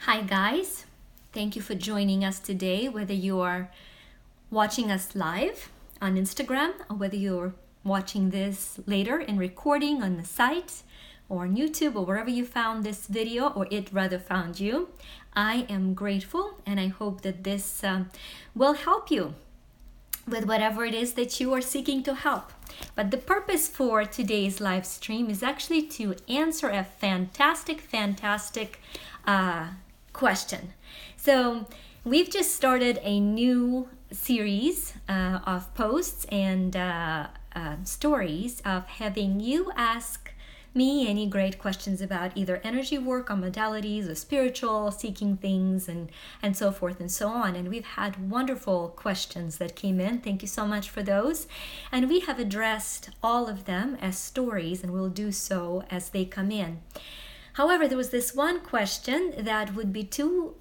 Hi guys, thank you for joining us today, whether you are watching us live on Instagram or whether you're watching this later in recording on the site or on YouTube or wherever you found this video, or it rather found you. I am grateful and I hope that this will help you with whatever it is that you are seeking to help. But the purpose for today's live stream is actually to answer a fantastic question. So we've just started a new series of posts and stories of having you ask me any great questions about either energy work or modalities or spiritual seeking things and so forth and so on. And we've had wonderful questions that came in. Thank you so much for those. And we have addressed all of them as stories, and we'll do so as they come in. However, there was this one question that would be too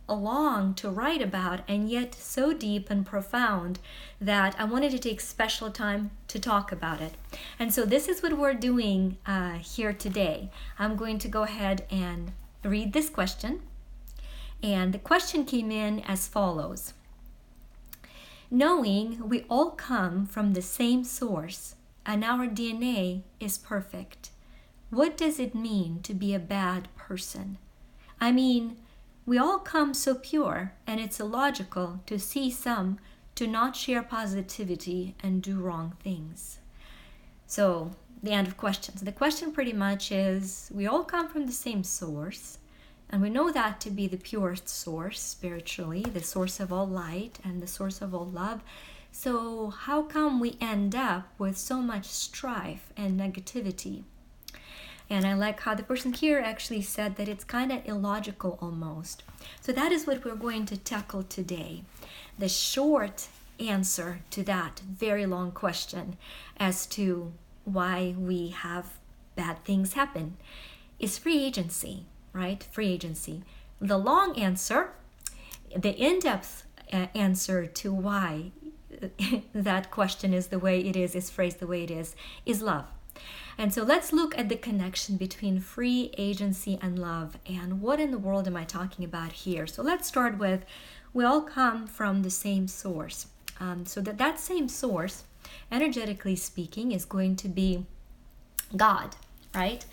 long to write about and yet so deep and profound that I wanted to take special time to talk about it. And so this is what we're doing here today. I'm going to go ahead and read this question. And the question came in as follows. Knowing we all come from the same source and our DNA is perfect, what does it mean to be a bad person? I mean, we all come so pure, and it's illogical to see some to not share positivity and do wrong things. So, the end of questions. The question pretty much is, we all come from the same source, and we know that to be the purest source spiritually, the source of all light and the source of all love. So, how come we end up with so much strife and negativity? And I like how the person here actually said that it's kind of illogical almost. So that is what we're going to tackle today. The short answer to that very long question as to why we have bad things happen is free agency, right? Free agency. The long answer, the in-depth answer to why that question is the way it is phrased the way it is love. And so let's look at the connection between free agency and love, and what in the world am I talking about here? So let's start with, we all come from the same source. So that same source, energetically speaking, is going to be God, right?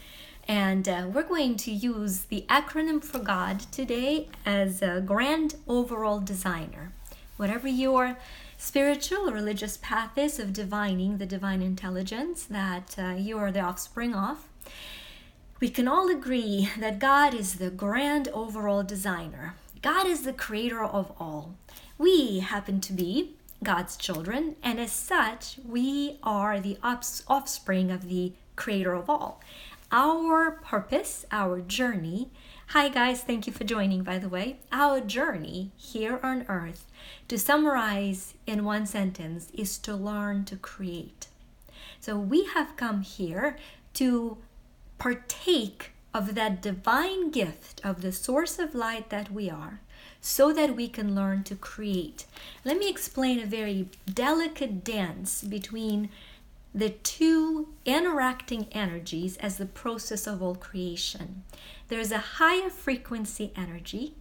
And we're going to use the acronym for God today as a grand overall designer. Whatever your spiritual or religious path is of divining the divine intelligence that you are the offspring of, we can all agree that God is the grand overall designer. God is the creator of all. We happen to be God's children, and as such, we are the offspring of the creator of all. Our purpose, our journey, hi guys, thank you for joining, by the way. Our journey here on earth, to summarize in one sentence, is to learn to create. So we have come here to partake of that divine gift of the source of light that we are, so that we can learn to create. Let me explain a very delicate dance between the two interacting energies as the process of all creation. There's a higher frequency energy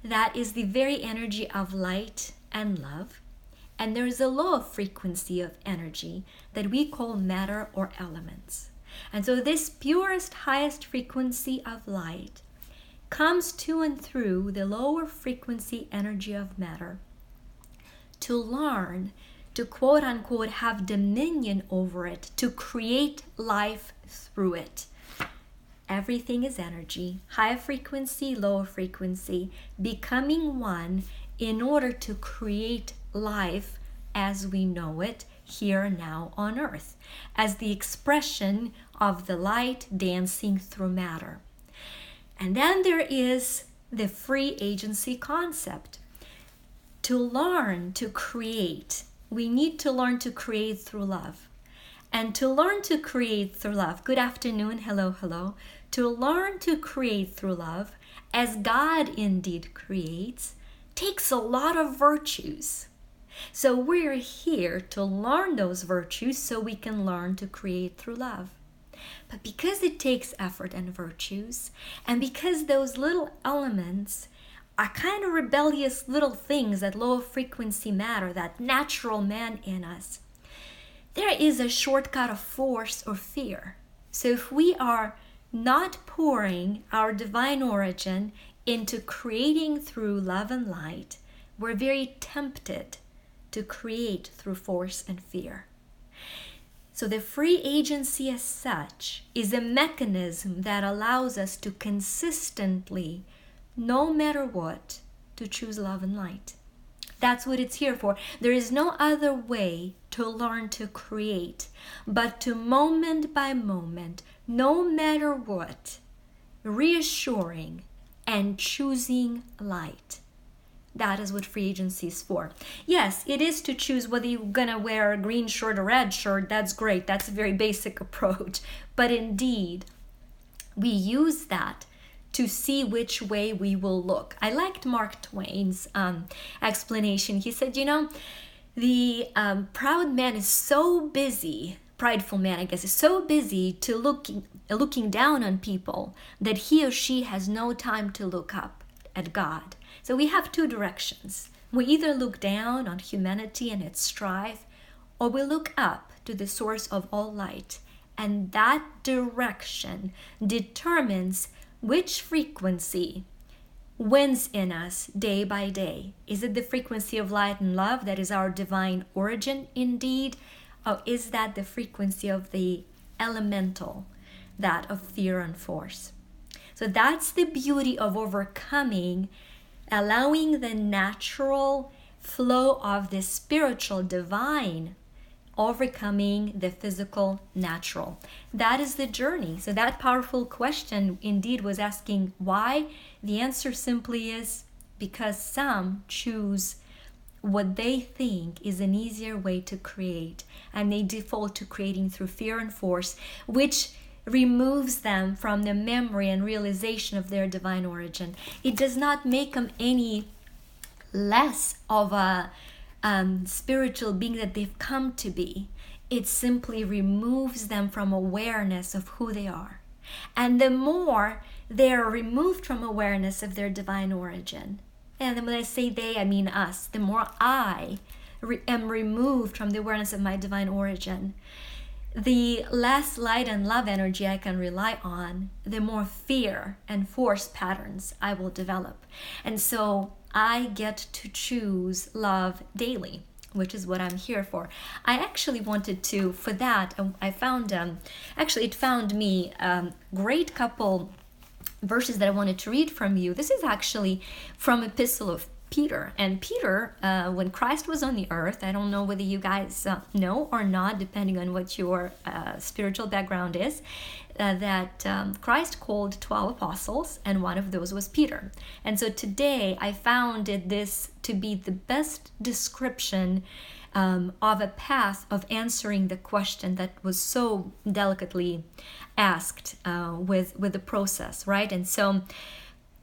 that is the very energy of light and love, and there is a lower frequency of energy that we call matter or elements. And so this purest, highest frequency of light comes to and through the lower frequency energy of matter to learn to quote unquote have dominion over it, to create life through it. Everything is energy, high frequency, low frequency, becoming one in order to create life as we know it here now on earth, as the expression of the light dancing through matter. And then there is the free agency concept. To learn to create, we need to learn to create through love. And to learn to create through love, good afternoon, hello. To learn to create through love, as God indeed creates, takes a lot of virtues. So we're here to learn those virtues so we can learn to create through love. But because it takes effort and virtues, and because those little elements are kind of rebellious little things, that low frequency matter, that natural man in us, there is a shortcut of force or fear. So if we are not pouring our divine origin into creating through love and light, we're very tempted to create through force and fear. So the free agency as such is a mechanism that allows us to consistently, no matter what, to choose love and light. That's what it's here for. There is no other way to learn to create, but to moment by moment, no matter what, reassuring and choosing light. That is what free agency is for. Yes, it is to choose whether you're gonna wear a green shirt or red shirt. That's great. That's a very basic approach. But indeed, we use that to see which way we will look. I liked Mark Twain's explanation. He said, the proud man is so busy, prideful man, I guess, is so busy to looking down on people that he or she has no time to look up at God. So we have two directions. We either look down on humanity and its strife, or we look up to the source of all light. And that direction determines which frequency wins in us day by day. Is it the frequency of light and love that is our divine origin indeed? Or is that the frequency of the elemental, that of fear and force? So that's the beauty of overcoming, allowing the natural flow of the spiritual divine, overcoming the physical natural. That is the journey. So that powerful question indeed was asking why. The answer simply is because some choose what they think is an easier way to create, and they default to creating through fear and force, which removes them from the memory and realization of their divine origin. It does not make them any less of a spiritual being that they've come to be. It simply removes them from awareness of who they are. And the more they're removed from awareness of their divine origin, and when I say they, I mean us, the more I am removed from the awareness of my divine origin, the less light and love energy I can rely on, the more fear and force patterns I will develop. And so I get to choose love daily, which is what I'm here for. I actually wanted to, for that, I found, it found me great couple verses that I wanted to read from you. This is actually from Epistle of Peter. And Peter, when Christ was on the earth, I don't know whether you guys know or not, depending on what your spiritual background is, that Christ called 12 apostles, and one of those was Peter. And so today I found this to be the best description of a path of answering the question that was so delicately asked with the process, right? And so,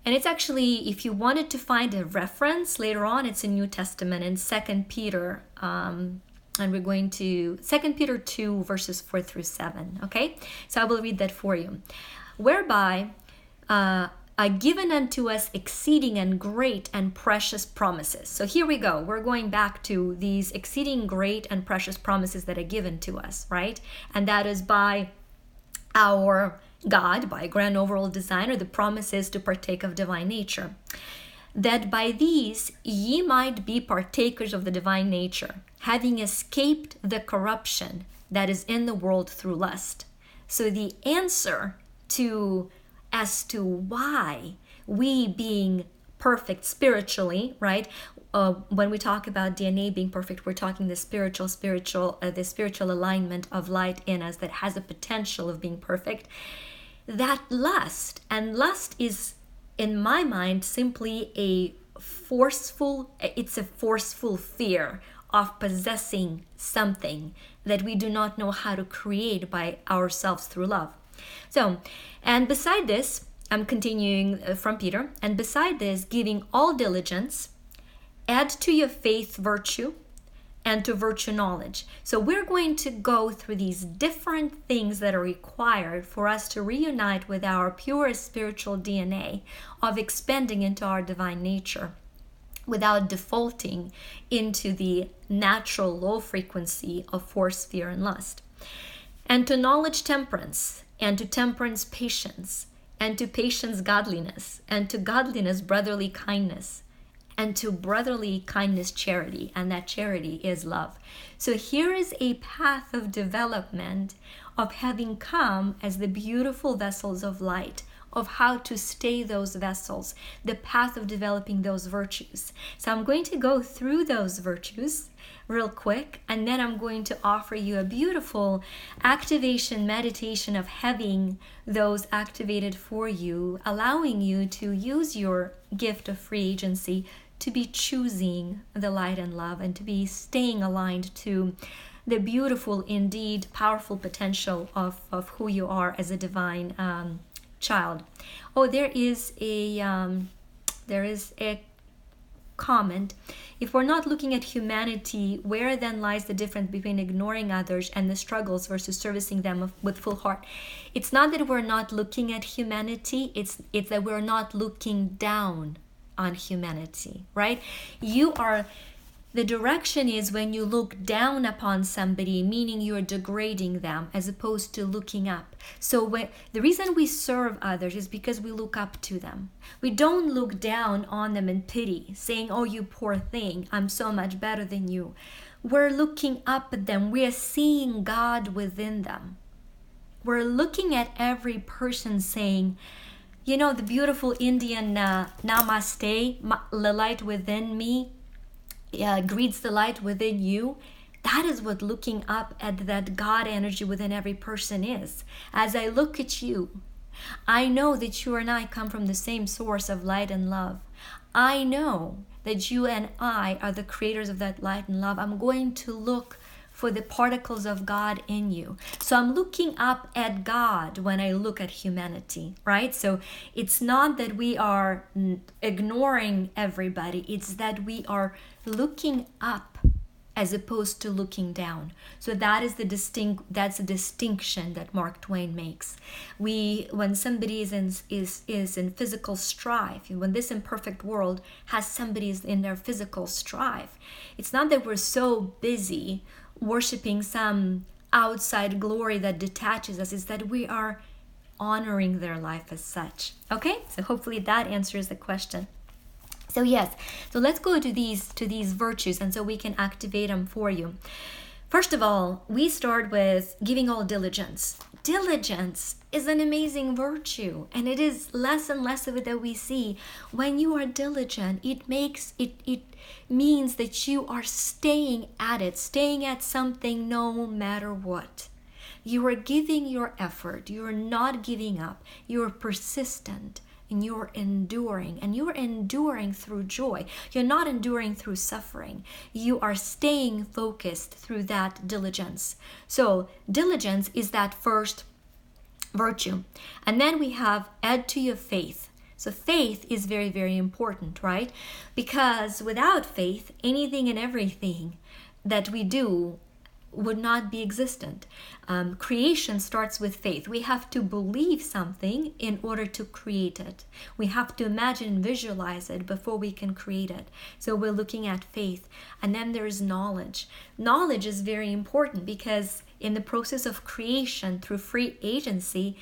and it's actually, if you wanted to find a reference later on, it's in New Testament in 2 Peter, and we're going to 2 Peter 2 verses 4 through 7, okay? So I will read that for you. Whereby are given unto us exceeding and great and precious promises. So here we go. We're going back to these exceeding great and precious promises that are given to us, right? And that is by our God, by grand overall designer, the promise is to partake of divine nature. That by these ye might be partakers of the divine nature, having escaped the corruption that is in the world through lust. So the answer as to why we being perfect spiritually, right? When we talk about DNA being perfect, we're talking the spiritual alignment of light in us that has a potential of being perfect. That lust is, in my mind, simply a forceful fear of possessing something that we do not know how to create by ourselves through love. So, and beside this, I'm continuing from Peter, and beside this, giving all diligence, add to your faith virtue, and to virtue knowledge. So we're going to go through these different things that are required for us to reunite with our pure spiritual DNA of expanding into our divine nature without defaulting into the natural low frequency of force, fear, and lust. And to knowledge temperance, and to temperance patience, and to patience godliness, and to godliness brotherly kindness, and to brotherly kindness charity, and that charity is love. So here is a path of development of having come as the beautiful vessels of light, of how to stay those vessels, the path of developing those virtues. So I'm going to go through those virtues real quick, and then I'm going to offer you a beautiful activation meditation of having those activated for you, allowing you to use your gift of free agency to be choosing the light and love, and to be staying aligned to the beautiful, indeed powerful potential of who you are as a divine child. Oh, there is a comment. If we're not looking at humanity, where then lies the difference between ignoring others and the struggles versus servicing them with full heart? It's not that we're not looking at humanity, it's that we're not looking down on humanity, right? The direction is when you look down upon somebody, meaning you're degrading them, as opposed to looking up. So the reason we serve others is because we look up to them. We don't look down on them in pity, saying, oh, you poor thing, I'm so much better than you. We're looking up at them. We're seeing God within them. We're looking at every person saying, you know, the beautiful Indian namaste, the light within me, greets the light within you. That is what looking up at that God energy within every person is. As I look at you, I know that you and I come from the same source of light and love. I know that you and I are the creators of that light and love. I'm going to look for the particles of God in you. So I'm looking up at God when I look at humanity, right? So it's not that we are ignoring everybody, it's that we are looking up as opposed to looking down. So that's a distinction that Mark Twain makes. When somebody is in physical strife, when this imperfect world has somebody in their physical strife, it's not that we're so busy worshiping some outside glory that detaches us, is that we are honoring their life as such. Okay, so hopefully that answers the question. So yes, so let's go to these virtues, and so we can activate them for you. First of all, we start with giving all diligence. Diligence is an amazing virtue, and it is less and less of it that we see. When you are diligent, it means that you are staying at something no matter what. You are giving your effort, you are not giving up, you are persistent, and you're enduring through joy. You're not enduring through suffering. You are staying focused through that diligence. So diligence is that first virtue. And then we have add to your faith. So faith is very, very important, right? Because without faith, anything and everything that we do would not be existent. Creation starts with faith. We have to believe something in order to create it. We have to imagine and visualize it before we can create it. So we're looking at faith. And then there's knowledge. Knowledge is very important because in the process of creation through free agency,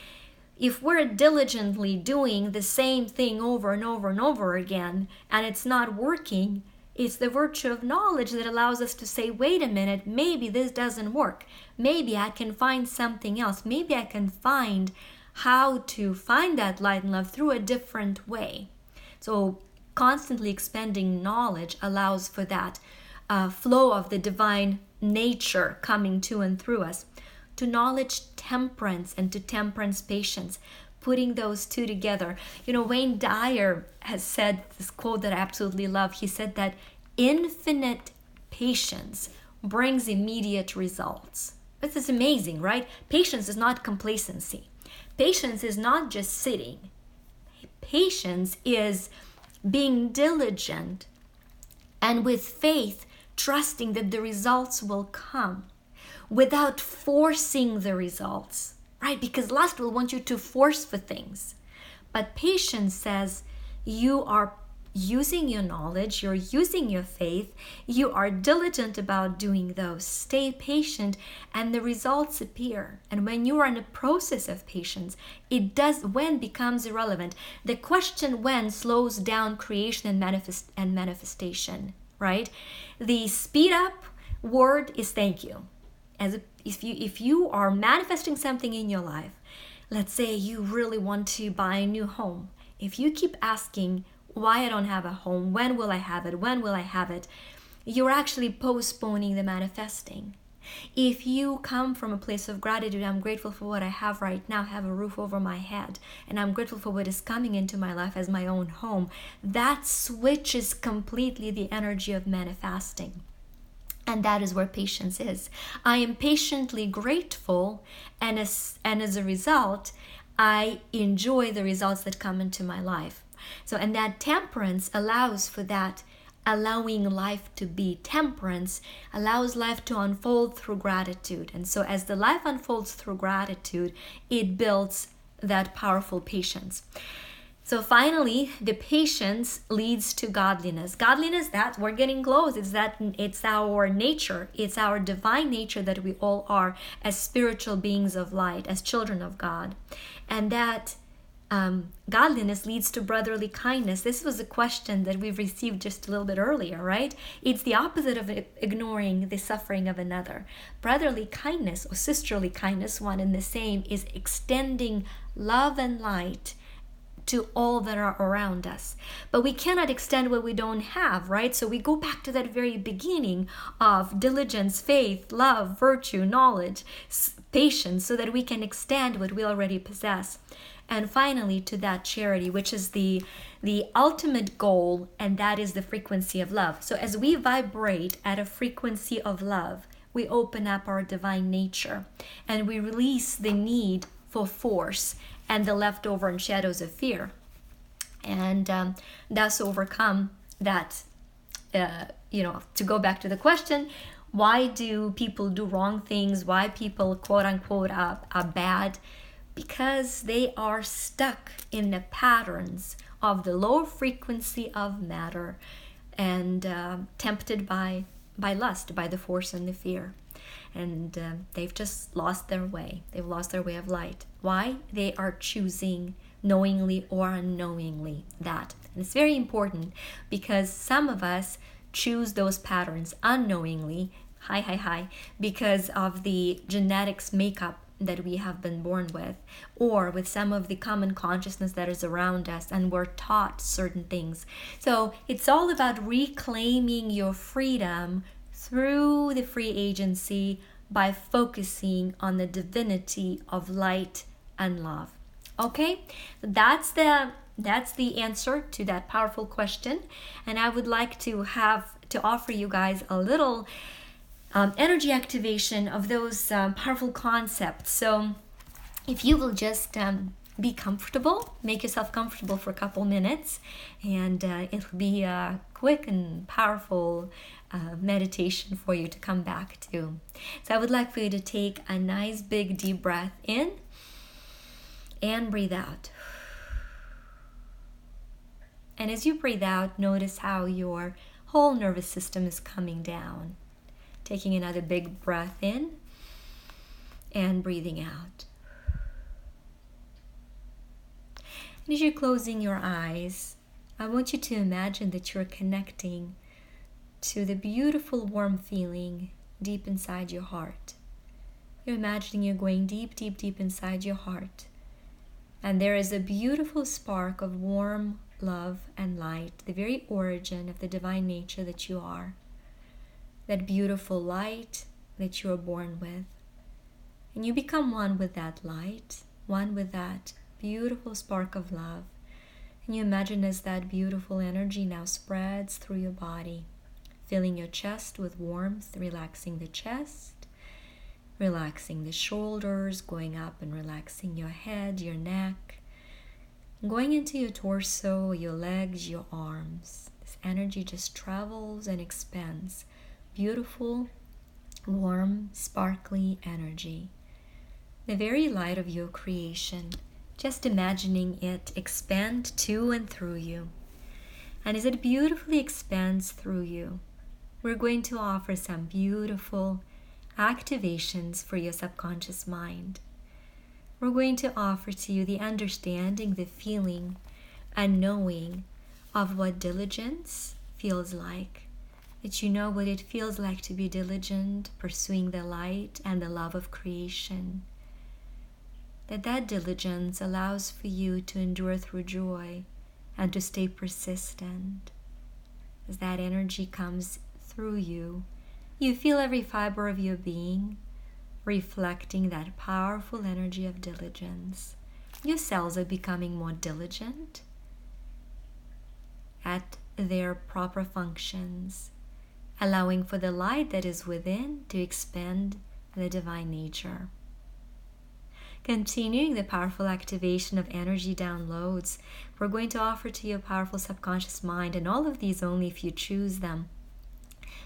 if we're diligently doing the same thing over and over and over again and it's not working, it's the virtue of knowledge that allows us to say, wait a minute, maybe this doesn't work. Maybe I can find something else. Maybe I can find how to find that light and love through a different way. So constantly expanding knowledge allows for that flow of the divine nature coming to and through us. To knowledge temperance and to temperance patience, putting those two together. You know, Wayne Dyer has said this quote that I absolutely love. He said that infinite patience brings immediate results. This is amazing, right? Patience is not complacency. Patience is not just sitting. Patience is being diligent and with faith trusting that the results will come without forcing the results, right? Because lust will want you to force for things. But patience says you are using your knowledge, you're using your faith, you are diligent about doing those. Stay patient and the results appear. And when you are in a process of patience, when becomes irrelevant. The question when slows down creation and manifestation, right? The speed up word is thank you. If you are manifesting something in your life, let's say you really want to buy a new home. If you keep asking why I don't have a home, when will I have it, when will I have it, you're actually postponing the manifesting. If you come from a place of gratitude, I'm grateful for what I have right now, have a roof over my head, and I'm grateful for what is coming into my life as my own home, that switches completely the energy of manifesting. And that is where patience is. I am patiently grateful, and as a result, I enjoy the results that come into my life. So, and that temperance allows for that, allowing life to be temperance, allows life to unfold through gratitude. And so as the life unfolds through gratitude, it builds that powerful patience. So finally, the patience leads to godliness. Godliness, that we're getting close. It's our nature. It's our divine nature that we all are as spiritual beings of light, as children of God. And that godliness leads to brotherly kindness. This was a question that we've received just a little bit earlier, right? It's the opposite of ignoring the suffering of another. Brotherly kindness or sisterly kindness, one and the same, is extending love and light to all that are around us. But we cannot extend what we don't have, right? So we go back to that very beginning of diligence, faith, love, virtue, knowledge, patience, so that we can extend what we already possess. And finally, to that charity, which is the ultimate goal, and that is the frequency of love. So as we vibrate at a frequency of love, we open up our divine nature and we release the need for force and the leftover and shadows of fear, and thus overcome that. To go back to the question, why do people do wrong things? Why people quote unquote are bad? Because they are stuck in the patterns of the low frequency of matter and tempted by lust, by the force and the fear. And they've just lost their way. They've lost their way of light. Why? They are choosing knowingly or unknowingly that. And it's very important because some of us choose those patterns unknowingly, because of the genetics makeup that we have been born with, or with some of the common consciousness that is around us, and we're taught certain things. So it's all about reclaiming your freedom through the free agency by focusing on the divinity of light and love. Okay, that's the answer to that powerful question, and I would like to offer you guys a little energy activation of those powerful concepts. So if you will just be comfortable, make yourself comfortable for a couple minutes, and it'll be a quick and powerful meditation for you to come back to. So I would like for you to take a nice big deep breath in and breathe out. And as you breathe out, notice how your whole nervous system is coming down. Taking another big breath in and breathing out. And as you're closing your eyes, I want you to imagine that you're connecting to the beautiful warm feeling deep inside your heart. You're imagining you're going deep, deep, deep inside your heart. And there is a beautiful spark of warm love and light, the very origin of the divine nature that you are. That beautiful light that you are born with. And you become one with that light, one with that beautiful spark of love. And you imagine as that beautiful energy now spreads through your body, filling your chest with warmth, relaxing the chest, relaxing the shoulders, going up and relaxing your head, your neck, going into your torso, your legs, your arms. This energy just travels and expands beautiful, warm, sparkly energy. The very light of your creation. Just imagining it expand to and through you. And as it beautifully expands through you, we're going to offer some beautiful activations for your subconscious mind. We're going to offer to you the understanding, the feeling, and knowing of what diligence feels like. That you know what it feels like to be diligent, pursuing the light and the love of creation. That diligence allows for you to endure through joy and to stay persistent. As that energy comes through you, you feel every fiber of your being reflecting that powerful energy of diligence. Your cells are becoming more diligent at their proper functions, allowing for the light that is within to expand the divine nature. Continuing the powerful activation of energy downloads, we're going to offer to your powerful subconscious mind, and all of these only if you choose them,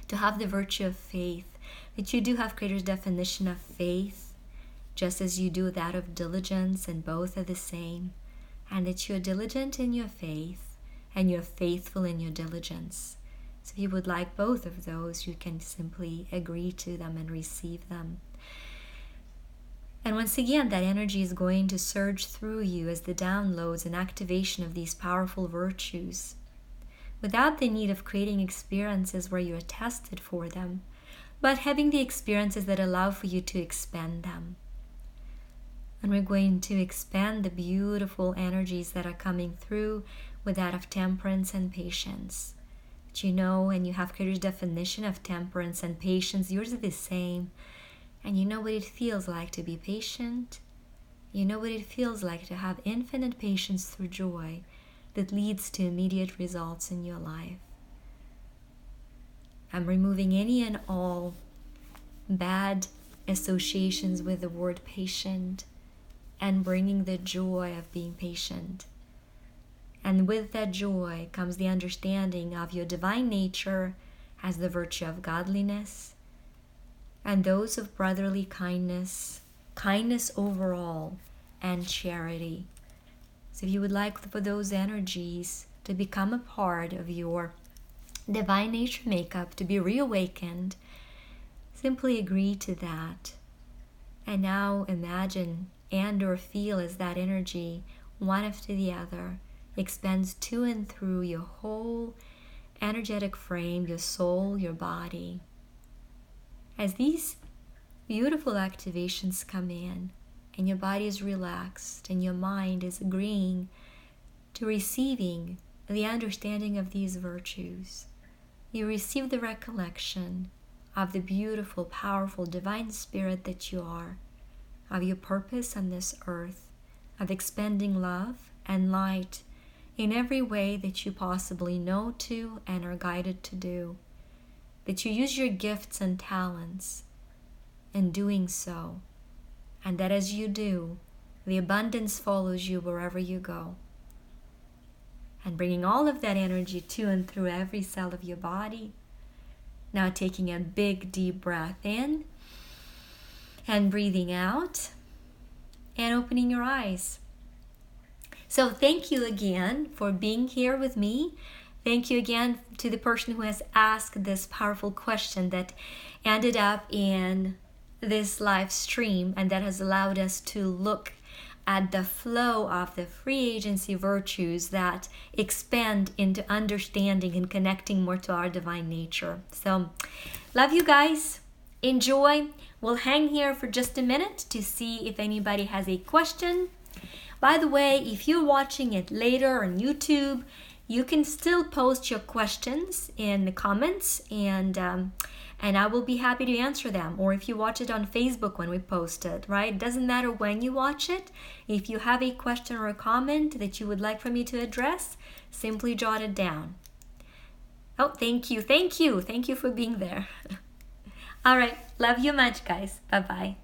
to have the virtue of faith, that you do have Creator's definition of faith, just as you do that of diligence, and both are the same, and that you're diligent in your faith, and you're faithful in your diligence. So if you would like both of those, you can simply agree to them and receive them. And once again, that energy is going to surge through you as the downloads and activation of these powerful virtues, without the need of creating experiences where you are tested for them, but having the experiences that allow for you to expand them. And we're going to expand the beautiful energies that are coming through with that of temperance and patience. But you know, and you have Creator's definition of temperance and patience, yours are the same. And you know what it feels like to be patient. You know what it feels like to have infinite patience through joy that leads to immediate results in your life. I'm removing any and all bad associations with the word patient and bringing the joy of being patient. And with that joy comes the understanding of your divine nature as the virtue of godliness, and those of brotherly kindness, kindness overall, and charity. So if you would like for those energies to become a part of your divine nature makeup, to be reawakened, simply agree to that. And now imagine and or feel as that energy, one after the other, expands to and through your whole energetic frame, your soul, your body. As these beautiful activations come in and your body is relaxed and your mind is agreeing to receiving the understanding of these virtues, you receive the recollection of the beautiful, powerful, divine spirit that you are, of your purpose on this earth, of expanding love and light in every way that you possibly know to and are guided to do. That you use your gifts and talents in doing so, and that as you do, the abundance follows you wherever you go. And bringing all of that energy to and through every cell of your body. Now taking a big deep breath in and breathing out and opening your eyes. So thank you again for being here with me. Thank you again to the person who has asked this powerful question that ended up in this live stream and that has allowed us to look at the flow of the free agency virtues that expand into understanding and connecting more to our divine nature. So, love you guys. Enjoy. We'll hang here for just a minute to see if anybody has a question. By the way, if you're watching it later on YouTube, you can still post your questions in the comments and I will be happy to answer them. Or if you watch it on Facebook when we post it, right? It doesn't matter when you watch it. If you have a question or a comment that you would like for me to address, simply jot it down. Oh, thank you. Thank you. Thank you for being there. All right. Love you much, guys. Bye-bye.